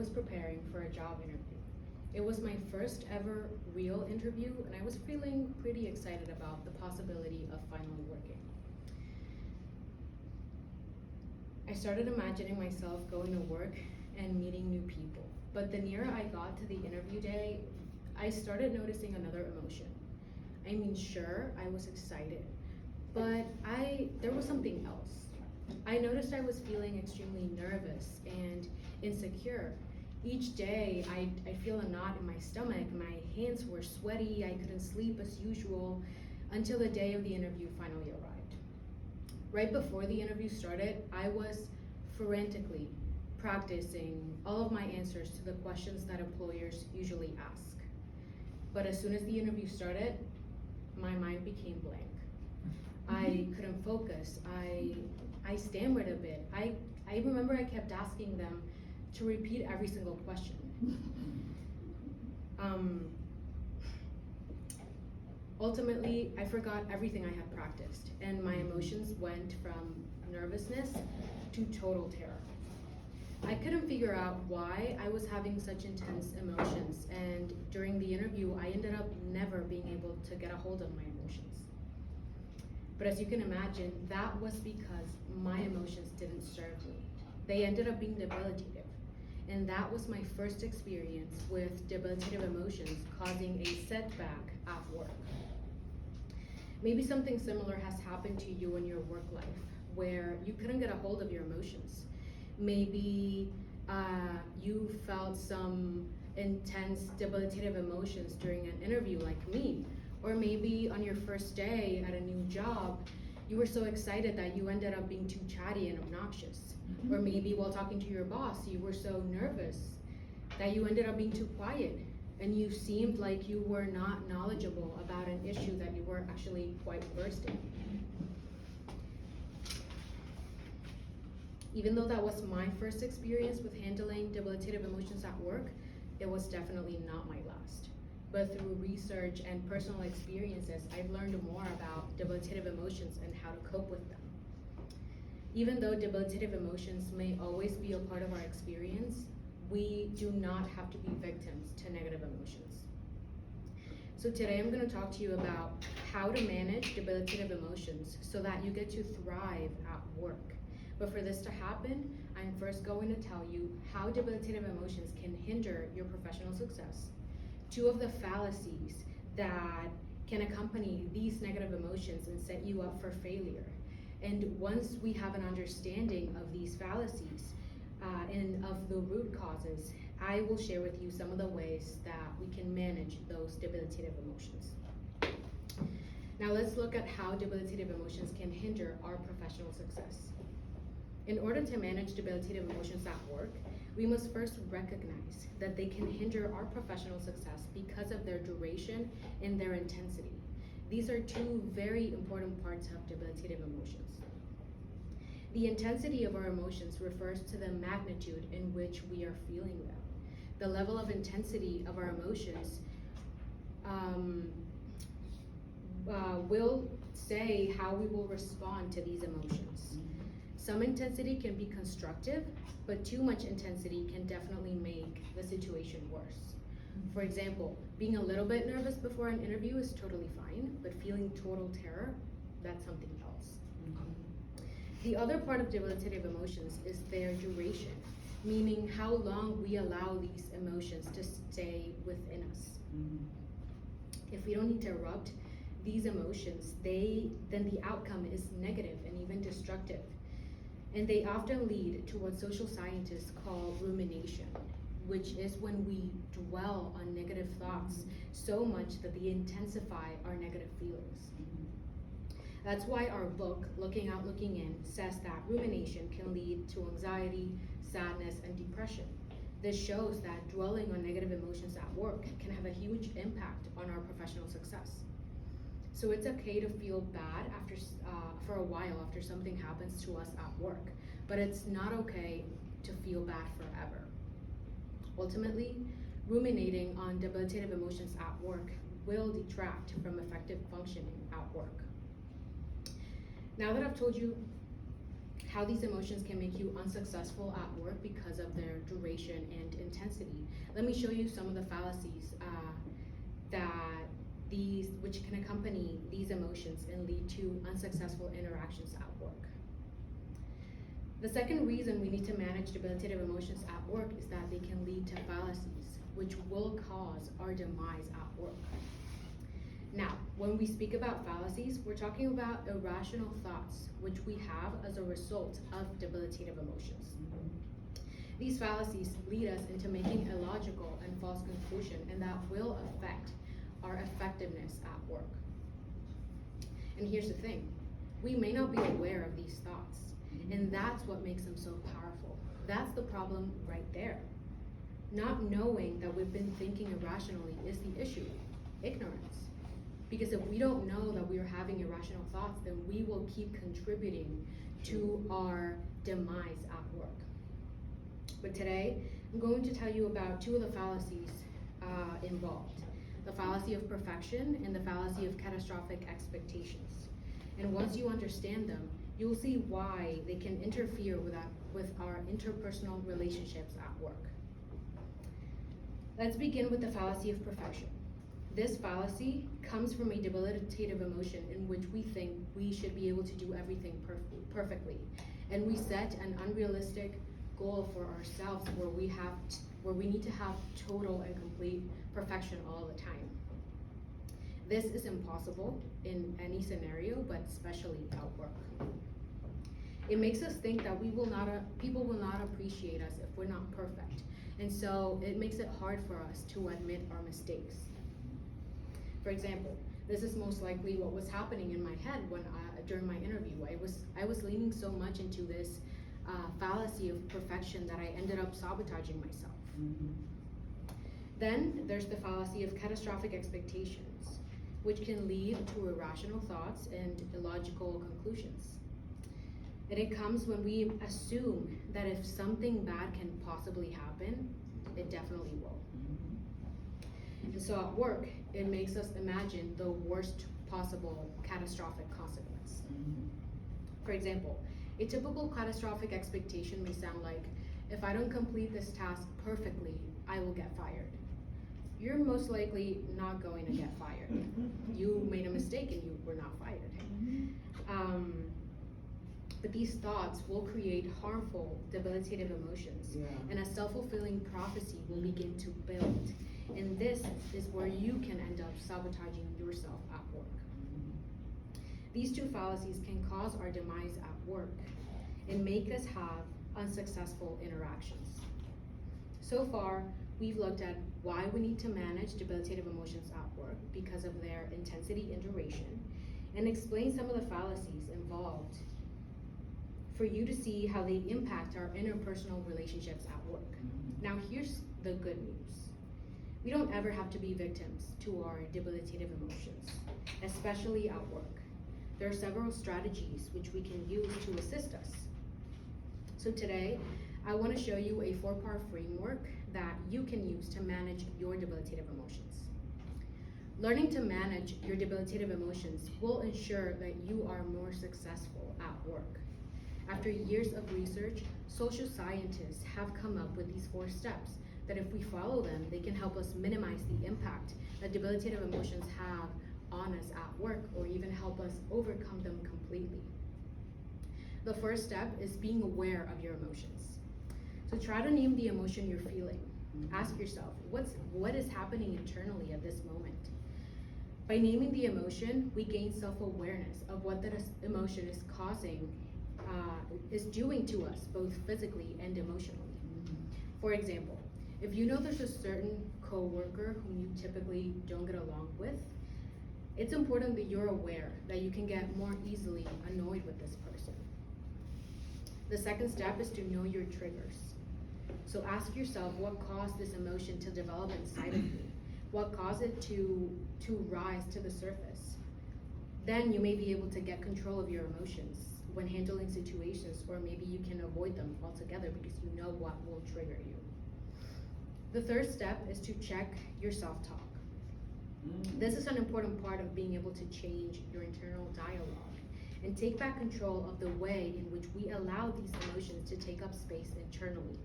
was preparing for a job interview. It was my first ever real interview, and I was feeling pretty excited about the possibility of finally working. I started imagining myself going to work and meeting new people. But the nearer I got to the interview day, I started noticing another emotion. I mean, sure, I was excited, but there was something else. I noticed I was feeling extremely nervous and insecure. Each day, I'd feel a knot in my stomach, my hands were sweaty, I couldn't sleep as usual, until the day of the interview finally arrived. Right before the interview started, I was frantically practicing all of my answers to the questions that employers usually ask. But as soon as the interview started, my mind became blank. I couldn't focus. I stammered a bit. I remember I kept asking them to repeat every single question. Ultimately, I forgot everything I had practiced, and my emotions went from nervousness to total terror. I couldn't figure out why I was having such intense emotions, and during the interview, I ended up never being able to get a hold of my emotions. But as you can imagine, that was because my emotions didn't serve me. They ended up being debilitative. And that was my first experience with debilitative emotions causing a setback at work. Maybe something similar has happened to you in your work life where you couldn't get a hold of your emotions. Maybe you felt some intense debilitative emotions during an interview like me. Or maybe on your first day at a new job, you were so excited that you ended up being too chatty and obnoxious. Or maybe while talking to your boss, you were so nervous that you ended up being too quiet and you seemed like you were not knowledgeable about an issue that you were actually quite versed in. Even though that was my first experience with handling debilitative emotions at work, it was definitely not my last. But through research and personal experiences, I've learned more about debilitative emotions and how to cope with them. Even though debilitative emotions may always be a part of our experience, we do not have to be victims to negative emotions. So today I'm going to talk to you about how to manage debilitative emotions so that you get to thrive at work. But for this to happen, I'm first going to tell you how debilitative emotions can hinder your professional success, 2 of the fallacies that can accompany these negative emotions and set you up for failure. And once we have an understanding of these fallacies and of the root causes, I will share with you some of the ways that we can manage those debilitative emotions. Now let's look at how debilitative emotions can hinder our professional success. In order to manage debilitative emotions at work, we must first recognize that they can hinder our professional success because of their duration and their intensity. These are 2 very important parts of debilitative emotions. The intensity of our emotions refers to the magnitude in which we are feeling them. The level of intensity of our emotions will say how we will respond to these emotions. Some intensity can be constructive, but too much intensity can definitely make the situation worse. For example, being a little bit nervous before an interview is totally fine, but feeling total terror, that's something else. The other part of debilitative emotions is their duration, meaning how long we allow these emotions to stay within us. If we don't interrupt these emotions, then the outcome is negative and even destructive. And they often lead to what social scientists call rumination, which is when we dwell on negative thoughts so much that they intensify our negative feelings. That's why our book, Looking Out, Looking In, says that rumination can lead to anxiety, sadness, and depression. This shows that dwelling on negative emotions at work can have a huge impact on our professional success. So it's okay to feel bad for a while after something happens to us at work, but it's not okay to feel bad forever. Ultimately, ruminating on debilitative emotions at work will detract from effective functioning at work. Now that I've told you how these emotions can make you unsuccessful at work because of their duration and intensity. Let me show you some of the fallacies which can accompany these emotions and lead to unsuccessful interactions at work. The second reason we need to manage debilitative emotions at work is that they can lead to fallacies, which will cause our demise at work. Now, when we speak about fallacies, we're talking about irrational thoughts, which we have as a result of debilitative emotions. These fallacies lead us into making illogical and false conclusions, and that will affect our effectiveness at work. And here's the thing, we may not be aware of these thoughts, and that's what makes them so powerful. That's the problem right there. Not knowing that we've been thinking irrationally is the issue, ignorance. Because if we don't know that we are having irrational thoughts, then we will keep contributing to our demise at work. But today, I'm going to tell you about two of the fallacies involved. The fallacy of perfection and the fallacy of catastrophic expectations. And once you understand them, you'll see why they can interfere with our interpersonal relationships at work. Let's begin with the fallacy of perfection. This fallacy comes from a debilitative emotion in which we think we should be able to do everything perfectly. And we set an unrealistic goal for ourselves where we need to have total and complete perfection all the time. This is impossible in any scenario, but especially at work. It makes us think that people will not appreciate us if we're not perfect. And so it makes it hard for us to admit our mistakes. For example, this is most likely what was happening in my head during my interview. I was leaning so much into this fallacy of perfection that I ended up sabotaging myself. Then there's the fallacy of catastrophic expectations, which can lead to irrational thoughts and illogical conclusions. And it comes when we assume that if something bad can possibly happen, it definitely will. And so at work, it makes us imagine the worst possible catastrophic consequence. For example, a typical catastrophic expectation may sound like, if I don't complete this task perfectly, I will get fired. You're most likely not going to get fired. You made a mistake and you were not fired. But these thoughts will create harmful, debilitative emotions, and a self-fulfilling prophecy will begin to build. And this is where you can end up sabotaging yourself at work. These two fallacies can cause our demise at work and make us have unsuccessful interactions. So far, we've looked at why we need to manage debilitative emotions at work because of their intensity and duration, and explain some of the fallacies involved for you to see how they impact our interpersonal relationships at work. Now here's the good news. We don't ever have to be victims to our debilitative emotions, especially at work. There are several strategies which we can use to assist us. So today, I want to show you a 4-part framework that you can use to manage your debilitative emotions. Learning to manage your debilitative emotions will ensure that you are more successful at work. After years of research, social scientists have come up with these 4 steps that if we follow them, they can help us minimize the impact that debilitative emotions have on us at work, or even help us overcome them completely. The first step is being aware of your emotions. So try to name the emotion you're feeling. Ask yourself, what is happening internally at this moment? By naming the emotion, we gain self-awareness of what that emotion is doing to us, both physically and emotionally. For example, if you know there's a certain coworker whom you typically don't get along with, it's important that you're aware that you can get more easily annoyed with this person. The second step is to know your triggers. So ask yourself, what caused this emotion to develop inside of me? What caused it to rise to the surface? Then you may be able to get control of your emotions when handling situations, or maybe you can avoid them altogether because you know what will trigger you. The third step is to check your self-talk. This is an important part of being able to change your internal dialogue and take back control of the way in which we allow these emotions to take up space internally.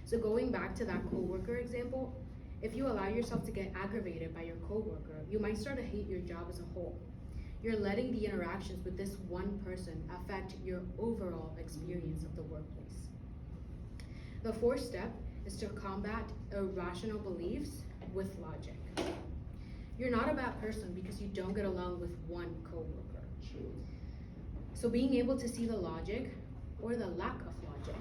So going back to that coworker example, if you allow yourself to get aggravated by your coworker, you might start to hate your job as a whole. You're letting the interactions with this one person affect your overall experience of the workplace. The fourth step is to combat irrational beliefs with logic. You're not a bad person because you don't get along with one coworker. True. So being able to see the logic, or the lack of logic,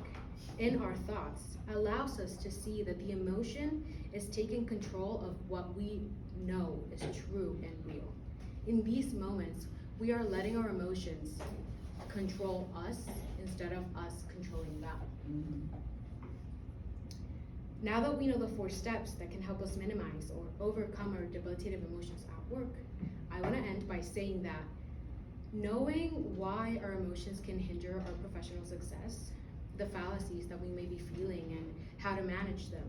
in our thoughts allows us to see that the emotion is taking control of what we know is true and real. In these moments, we are letting our emotions control us instead of us controlling them. Mm-hmm. Now that we know the 4 steps that can help us minimize or overcome our debilitative emotions at work, I want to end by saying that knowing why our emotions can hinder our professional success, the fallacies that we may be feeling, and how to manage them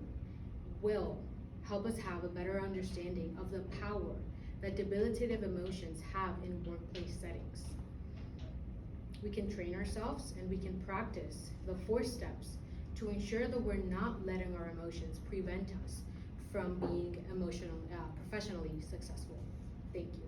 will help us have a better understanding of the power that debilitative emotions have in workplace settings. We can train ourselves and we can practice the 4 steps to ensure that we're not letting our emotions prevent us from being professionally successful. Thank you.